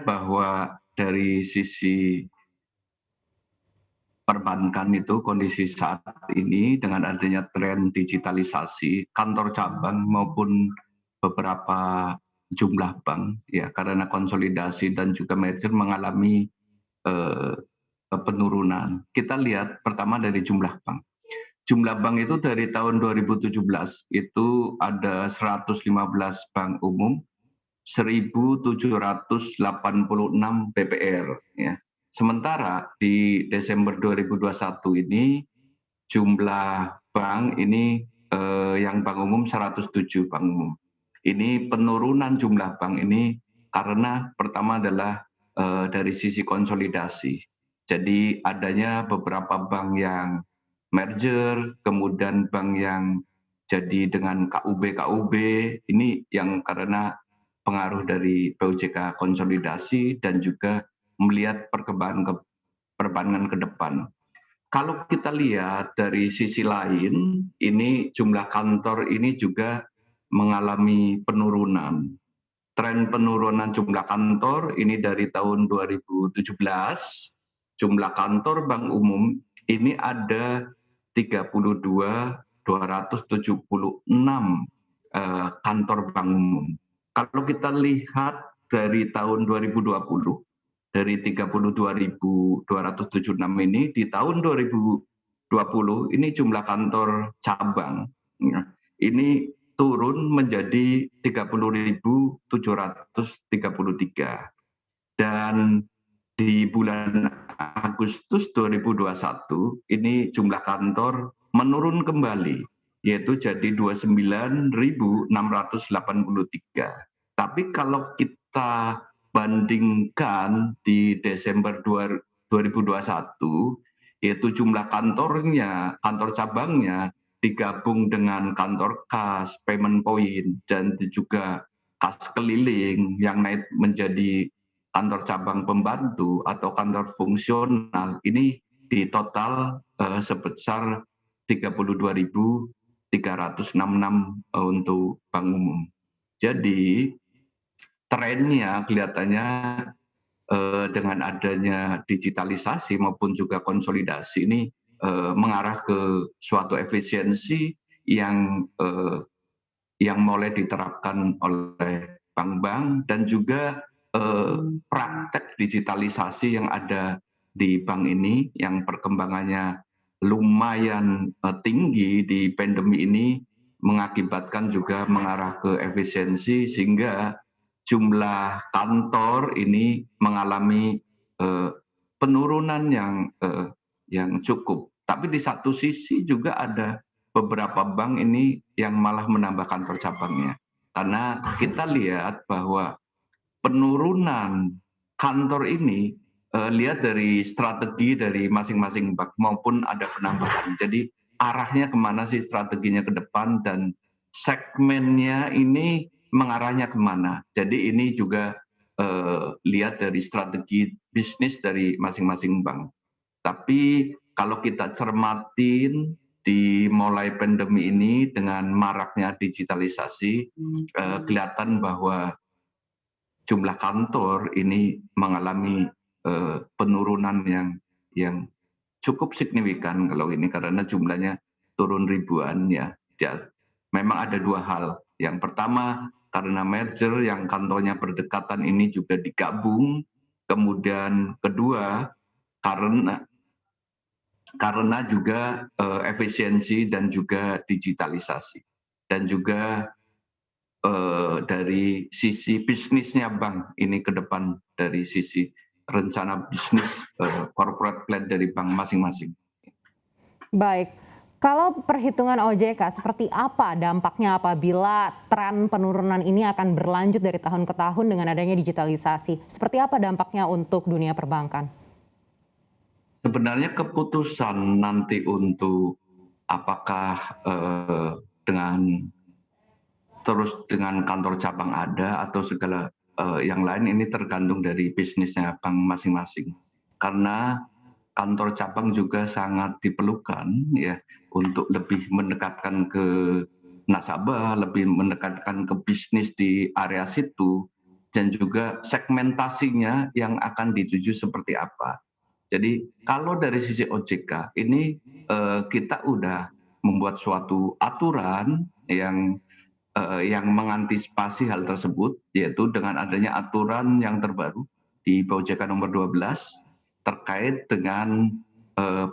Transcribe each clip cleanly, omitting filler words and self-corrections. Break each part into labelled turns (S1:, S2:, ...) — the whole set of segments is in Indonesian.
S1: bahwa dari sisi perbankan itu kondisi saat ini dengan adanya tren digitalisasi, kantor cabang maupun beberapa jumlah bank ya karena konsolidasi dan juga merger mengalami eh, penurunan. Kita lihat pertama dari jumlah bank. Jumlah bank itu dari tahun 2017 itu ada 115 bank umum, 1.786 BPR ya. Sementara di Desember 2021 ini jumlah bank ini yang bank umum 107 bank umum. Ini penurunan jumlah bank ini karena pertama adalah dari sisi konsolidasi. Jadi adanya beberapa bank yang merger, kemudian bank yang jadi dengan KUB ini yang karena pengaruh dari POJK konsolidasi dan juga melihat perkembangan perbankan ke depan. Kalau kita lihat dari sisi lain, ini jumlah kantor ini juga mengalami penurunan. Tren penurunan jumlah kantor ini dari tahun 2017, jumlah kantor bank umum ini ada 32.276 kantor bank umum. Kalau kita lihat dari tahun 2020, dari 32.276 ini di tahun 2020 ini jumlah kantor cabang ya, ini turun menjadi 30.733 dan di bulan Agustus 2021 ini jumlah kantor menurun kembali yaitu jadi 29.683. Tapi kalau kita bandingkan di Desember 2021 yaitu jumlah kantornya, kantor cabangnya digabung dengan kantor kas, payment point dan juga kas keliling yang naik menjadi kantor cabang pembantu atau kantor fungsional ini di total sebesar 32.366 untuk bank umum. Jadi trennya kelihatannya dengan adanya digitalisasi maupun juga konsolidasi ini mengarah ke suatu efisiensi yang mulai diterapkan oleh bank-bank dan juga praktek digitalisasi yang ada di bank ini yang perkembangannya lumayan tinggi di pandemi ini mengakibatkan juga mengarah ke efisiensi sehingga jumlah kantor ini mengalami penurunan yang cukup. Tapi di satu sisi juga ada beberapa bank ini yang malah menambah kantor cabangnya. Karena kita lihat bahwa penurunan kantor ini lihat dari strategi dari masing-masing bank maupun ada penambahan. Jadi arahnya kemana sih strateginya ke depan dan segmennya ini mengarahnya kemana. Jadi ini juga lihat dari strategi bisnis dari masing-masing bank. Tapi kalau kita cermatin di mulai pandemi ini dengan maraknya digitalisasi, kelihatan bahwa jumlah kantor ini mengalami penurunan yang cukup signifikan kalau ini karena jumlahnya turun ribuan ya. Memang ada dua hal. Yang pertama karena merger yang kantornya berdekatan ini juga digabung. Kemudian kedua karena juga efisiensi dan juga digitalisasi dan juga dari sisi bisnisnya bank ini ke depan dari sisi rencana bisnis corporate plan dari bank masing-masing.
S2: Baik, kalau perhitungan OJK seperti apa dampaknya apabila tren penurunan ini akan berlanjut dari tahun ke tahun dengan adanya digitalisasi? Seperti apa dampaknya untuk dunia perbankan?
S1: Sebenarnya keputusan nanti untuk apakah dengan terus dengan kantor cabang ada atau segala yang lain ini tergantung dari bisnisnya bank masing-masing. Karena kantor cabang juga sangat diperlukan ya untuk lebih mendekatkan ke nasabah, lebih mendekatkan ke bisnis di area situ. dan juga segmentasinya yang akan dituju seperti apa. Jadi kalau dari sisi OJK ini kita udah membuat suatu aturan yang mengantisipasi hal tersebut, yaitu dengan adanya aturan yang terbaru di OJK nomor 12 terkait dengan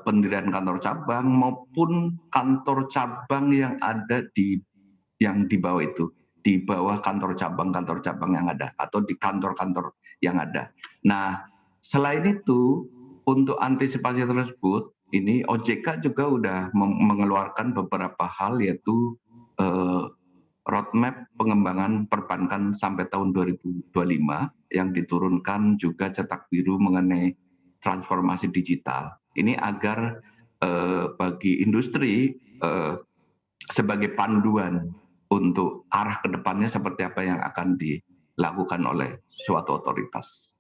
S1: pendirian kantor cabang maupun kantor cabang yang di bawah itu, di bawah kantor cabang yang ada atau di kantor-kantor yang ada. Nah, selain itu untuk antisipasi tersebut, ini OJK juga udah mengeluarkan beberapa hal yaitu eh, roadmap pengembangan perbankan sampai tahun 2025 yang diturunkan juga cetak biru mengenai transformasi digital. Ini agar bagi industri sebagai panduan untuk arah ke depannya seperti apa yang akan dilakukan oleh suatu otoritas.